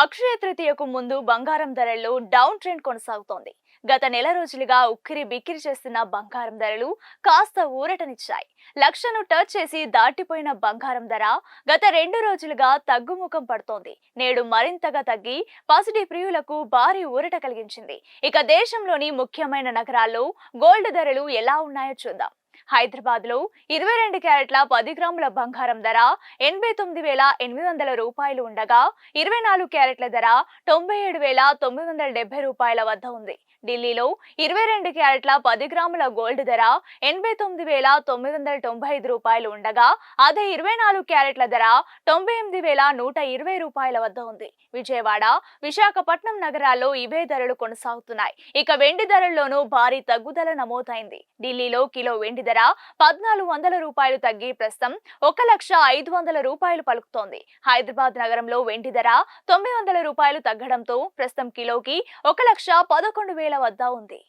అక్షయ తృతీయకు ముందు బంగారం ధరల్లో డౌన్ ట్రెండ్ కొనసాగుతోంది. గత నెల రోజులుగా ఉక్కిరి బిక్కిరి చేస్తున్న బంగారం ధరలు కాస్త ఊరటనిచ్చాయి. లక్షను టచ్ చేసి దాటిపోయిన బంగారం ధర గత 2 రోజులుగా తగ్గుముఖం పడుతోంది. నేడు మరింతగా తగ్గి పసిడి ప్రియులకు భారీ ఊరట కలిగించింది. ఇక దేశంలోని ముఖ్యమైన నగరాల్లో గోల్డ్ ధరలు ఎలా ఉన్నాయో చూద్దాం. హైదరాబాద్ లో 22 క్యారెట్ల 10 గ్రాముల బంగారం ధర 89,800 రూపాయలు ఉండగా 24 క్యారెట్ల ధర 97,970 రూపాయల వద్ద ఉంది. ఢిల్లీలో 22 క్యారెట్ల 10 గ్రాముల గోల్డ్ ధర 89,995 రూపాయలు ఉండగా అదే 24 క్యారెట్ల ధర 98,120 రూపాయల వద్ద ఉంది. విజయవాడ, విశాఖపట్నం నగరాల్లో ఇవే ధరలు కొనసాగుతున్నాయి. ఇక వెండి ధరల్లోనూ భారీ తగ్గుదల నమోదైంది. ఢిల్లీలో కిలో వెండి ధర 1,400 రూపాయలు తగ్గి ప్రస్తుతం 1,05,000 రూపాయలు పలుకుతోంది. హైదరాబాద్ నగరంలో వెండి ధర 900 రూపాయలు తగ్గడంతో ప్రస్తుతం కిలోకి 1,11,000 వద్ద ఉంది.